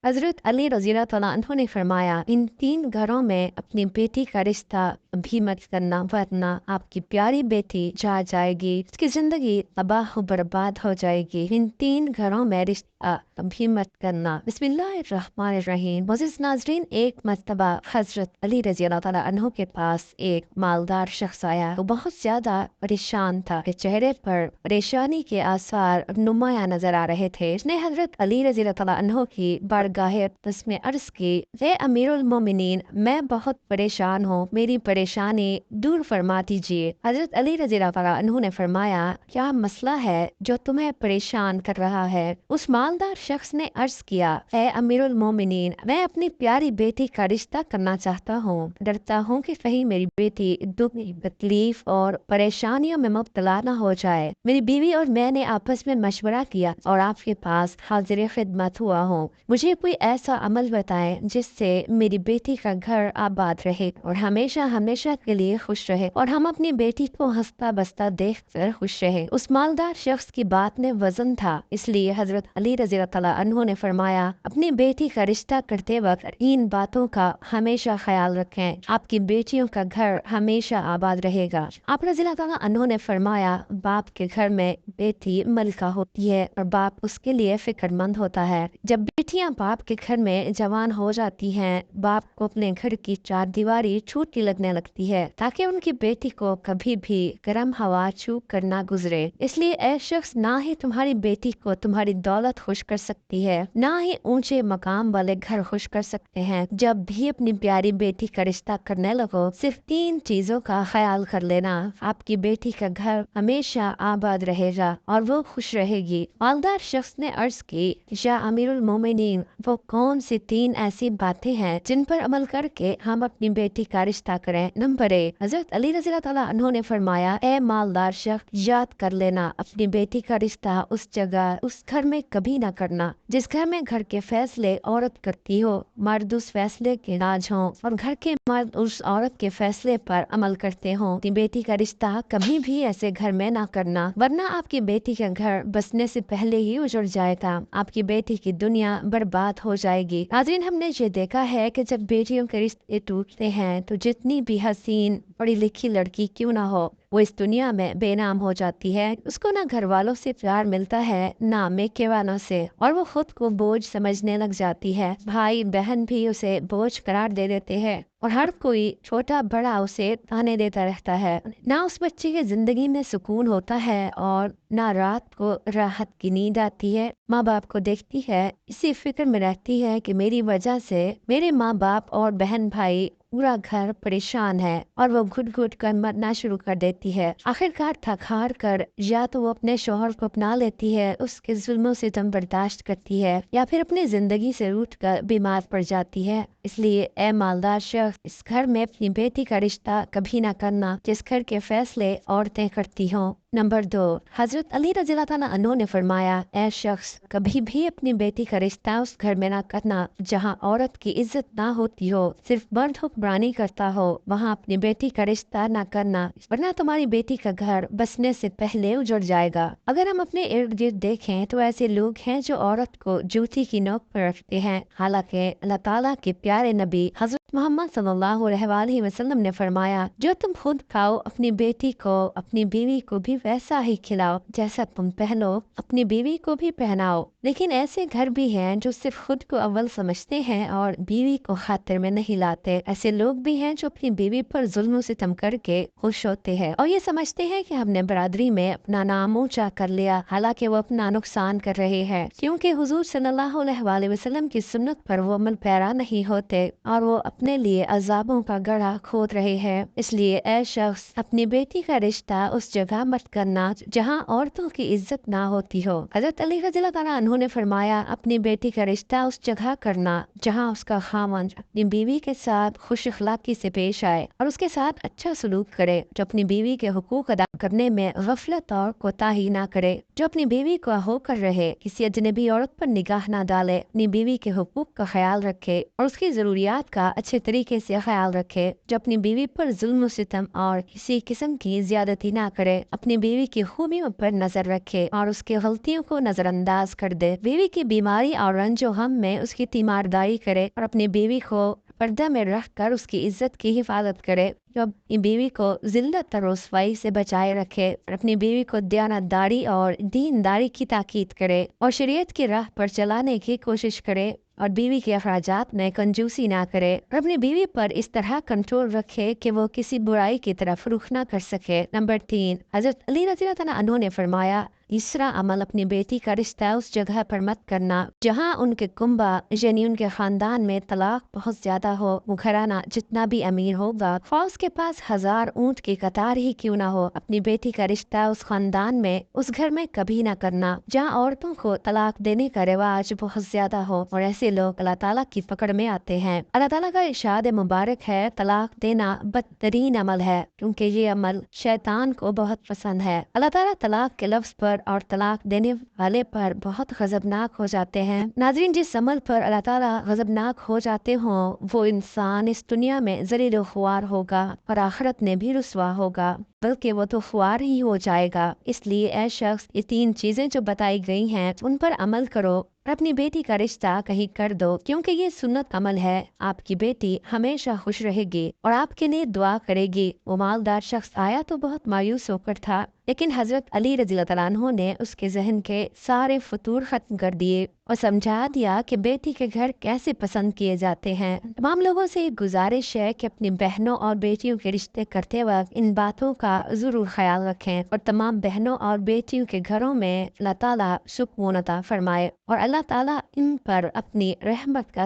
हजरत अली रज़ियल्लाहु तआला अन्हु ने फरमाया, इन 3 घरों में अपनी बेटी का रिश्ता भी मत करना, वरना आपकी प्यारी बेटी जा जाएगी, उसकी जिंदगी तबाह बर्बाद हो जाएगी। इन 3 घरों में रिश्ता भी मत करना। बिस्मिल्लाहिर्रहमानिर्रहीम। मोअज़्ज़िज़ नाज़रीन, एक मर्तबा हजरत अली रज़ियल्लाहु तआला अन्हु के पास एक मालदार शख्स आया। वो बहुत ज्यादा परेशान था, के चेहरे पर परेशानी के आसार नुमाया नजर आ रहे थे। उसने हजरत अली रज़ियल्लाहु तआला अन्हु की बारगाहे अक़दस में अर्ज की, हे अमीरुल मोमिनीन, मैं बहुत परेशान हूँ, मेरी परेशानी दूर फरमा दीजिए। हजरत अली रज़ियल्लाहु तआला अन्हु ने फरमाया, क्या मसला है जो तुम्हें परेशान कर रहा है? उस मालदार शख्स ने अर्ज किया, हे अमीरुल मोमिनीन, मैं अपनी प्यारी बेटी का रिश्ता करना चाहता हूँ। डरता हूँ कि कहीं मेरी बेटी दुख, तकलीफ और परेशानियों में मुब्तला न हो जाए। मेरी बीवी और मैंने आपस में मशवरा किया और आपके पास हाजिर खिदमत हुआ हूँ। मुझे कोई ऐसा अमल बताएं जिससे मेरी बेटी का घर आबाद रहे और हमेशा हमेशा के लिए खुश रहे और हम अपनी बेटी को हंसता बसता देख कर खुश रहे। उस मालदार शख्स की बात में वजन था, इसलिए हजरत अली रज़ियल्लाहु तआला अन्हु ने फरमाया, अपनी बेटी का रिश्ता करते वक्त इन बातों का हमेशा ख्याल रखें, आपकी बेटियों का घर हमेशा आबाद रहेगा। आप रज़ियल्लाहु तआला अन्हु ने फरमाया, बाप के घर में बेटी मलका होती है और बाप उसके लिए फिक्रमंद होता है। जब बेटियां बाप के घर में जवान हो जाती हैं, बाप को अपने घर की चार दीवारी छोटी लगने लगती है ताकि उनकी बेटी को कभी भी गर्म हवा छू कर ना गुजरे। इसलिए ऐ शख्स ना ही तुम्हारी बेटी को तुम्हारी दौलत खुश कर सकती है, ना ही ऊंचे मकाम वाले घर खुश कर सकते हैं। जब भी अपनी प्यारी बेटी का रिश्ता करने लगो, सिर्फ 3 चीजों का ख्याल कर लेना, आपकी बेटी का घर हमेशा आबाद रहेगा और वो खुश रहेगी। मालदार शख्स ने अर्ज की, या अमीरुल मोमिनीन, वो कौन सी 3 ऐसी बातें हैं जिन पर अमल करके हम अपनी बेटी का रिश्ता करें? नंबर 1, हजरत अली रज़ियल्लाहु तआला अन्हु ने फरमाया, ए मालदार शख्स, याद कर लेना, अपनी बेटी का रिश्ता उस जगह, उस घर में कभी ना करना जिस घर में घर के फैसले औरत करती हो, मर्द उस फैसले के नाज हो और घर के मर्द उस औरत के फैसले पर अमल करते हो। अपनी बेटी का रिश्ता कभी भी ऐसे घर में ना करना, वरना आपकी बेटी का घर बसने से पहले ही उजड़ जाएगा, आपकी बेटी की दुनिया बर्बाद हो जाएगी। नाज़रीन, हमने ये देखा है कि जब बेटियों के रिश्ते टूटते हैं तो जितनी भी हसीन पढ़ी लिखी लड़की क्यों ना हो, वो इस दुनिया में बेनाम हो जाती है। उसको ना घर वालों से प्यार मिलता है, ना मेके वालों से, और वो खुद को बोझ समझने लग जाती है। भाई बहन भी उसे बोझ करार दे देते हैं और हर कोई छोटा बड़ा उसे ताने देता रहता है। ना उस बच्चे की जिंदगी में सुकून होता है और ना रात को राहत की नींद आती है। माँ बाप को देखती है, इसी फिक्र में रहती है कि मेरी वजह से मेरे माँ बाप और बहन भाई पूरा घर परेशान है, और वो घुट घुट कर मरना शुरू कर देती है। आखिरकार थक हार कर या तो वो अपने शोहर को अपना लेती है, उसके जुल्मों से दम बर्दाश्त करती है, या फिर अपनी जिंदगी से रूठ कर बीमार पड़ जाती है। इसलिए ए मालदार शख्स, इस घर में अपनी बेटी का रिश्ता कभी ना करना जिस घर के फैसले औरतें करती हों। नंबर 2, हजरत अली रज़ियल्लाहु तआला अन्हु ने फरमाया, ऐ शख्स, कभी भी अपनी बेटी का रिश्ता उस घर में ना करना जहाँ औरत की इज्जत ना होती हो, सिर्फ मर्द हुक्मरानी करता हो, वहाँ अपनी बेटी का रिश्ता ना करना, वरना तुम्हारी बेटी का घर बसने से पहले उजड़ जाएगा। अगर हम अपने इर्द गिर्द देखें तो ऐसे लोग हैं जो औरत को जूती की नोक पर रखते हैं, हालांकि अल्लाह ताला के प्यारे नबी हजरत मोहम्मद सल्लल्लाहु अलैहि वसल्लम ने फरमाया, जो तुम खुद खाओ अपनी बेटी को, अपनी बीवी को भी वैसा ही खिलाओ, जैसा तुम पहनो अपनी बीवी को भी पहनाओ। लेकिन ऐसे घर भी हैं जो सिर्फ खुद को अव्वल समझते हैं और बीवी को खातिर में नहीं लाते। ऐसे लोग भी हैं जो अपनी बीवी पर जुल्म सितम करके खुश होते हैं और ये समझते हैं कि हमने बरादरी में अपना नाम ऊंचा कर लिया, हालांकि वो अपना नुकसान कर रहे हैं, क्योंकि हुजूर सल्लल्लाहु अलैहि वसल्लम की सुन्नत पर वो अमल पैरा नहीं होते और वो अपने लिए अजाबों का गड्ढा खोद रहे हैं। इसलिए ऐ शख्स, अपनी बेटी का रिश्ता उस जगह मत करना जहाँ औरतों की इज्जत ना होती हो। हजरत अली रज़ियल्लाहु तआला अन्हु ने फरमाया, अपनी बेटी का रिश्ता उस जगह करना जहाँ उसका खावंद अपनी बीवी के साथ खुश अखलाकी से पेश आए और उसके साथ अच्छा सलूक करे, जो अपनी बीवी के हुकूक अदा करने में गफलत और कोताही ना करे, जो अपनी बीवी को होकर रहे, किसी अजनबी औरत पर निगाह ना डाले, अपनी बीवी के हुकूक का ख्याल रखे और उसकी जरूरियात का अच्छे तरीके से ख्याल रखे, जो अपनी बीवी पर जुल्म सितम और किसी किस्म की ज्यादती ना करे, अपनी बीवी की खूबियों पर नजर रखे और उसकी गलतियों को नजरअंदाज कर दे। बीवी की बीमारी और रंजो हम में उसकी तीमारदारी करे और अपनी बीवी को पर्दा में रख कर उसकी इज्जत की हिफाजत करे। जो अपनी बीवी को जिल्लत और रुसवाई से बचाए रखे और अपनी बीवी को दयानतदारी और दीनदारी की ताकीद करे और शरीयत की राह पर चलाने की कोशिश करे और बीवी के अखराजात में कंजूसी ना करे और अपनी बीवी पर इस तरह कंट्रोल रखे कि वो किसी बुराई की तरफ रुख ना कर सके। नंबर 3, हजरत अली रज़ियल्लाहु अन्हु ने फरमाया, तीसरा अमल अपनी बेटी का रिश्ता उस जगह पर मत करना जहाँ उनके कुंबा यानी उनके खानदान में तलाक बहुत ज्यादा हो। वो घराना जितना भी अमीर होगा, ख्वाह उसके पास 1000 ऊंट की कतार ही क्यों ना हो, अपनी बेटी का रिश्ता उस खानदान में उस घर में कभी ना करना जहाँ औरतों को तलाक देने का रिवाज बहुत ज्यादा हो। और ऐसे लोग अल्लाह ताला की पकड़ में आते हैं। अल्लाह ताला का इरशाद मुबारक है, तलाक देना बदतरीन अमल है क्योंकि ये अमल शैतान को बहुत पसंद है। अल्लाह ताला तलाक के लफ्ज पर और तलाक देने वाले पर बहुत गजबनाक हो जाते हैं। नाज़रीन, जिस अमल पर अल्लाह ताला गजबनाक हो जाते हों वो इंसान इस दुनिया में ज़लील व ख्वार होगा और आखिरत में भी रुसवा होगा, बल्कि वो तो ख्वार ही हो जाएगा। इसलिए ऐ शख्स, ये 3 चीजें जो बताई गई हैं उन पर अमल करो और अपनी बेटी का रिश्ता कहीं कर दो क्योंकि ये सुन्नत अमल है। आपकी बेटी हमेशा खुश रहेगी और आपके लिए दुआ करेगी। वो मालदार शख्स आया तो बहुत मायूस होकर था, लेकिन हजरत अली रज़ियल्लाहु अन्हु ने उसके जहन के सारे फतूर खत्म कर दिए और समझा दिया कि बेटी के घर कैसे पसंद किए जाते हैं। तमाम लोगों से एक गुजारिश है कि अपनी बहनों और बेटियों के रिश्ते करते वक्त इन बातों का जरूर ख्याल रखें और तमाम बहनों और बेटियों के घरों में अल्लाह ताला सुकून अता फरमाए और अल्लाह ताला इन पर अपनी रहमत का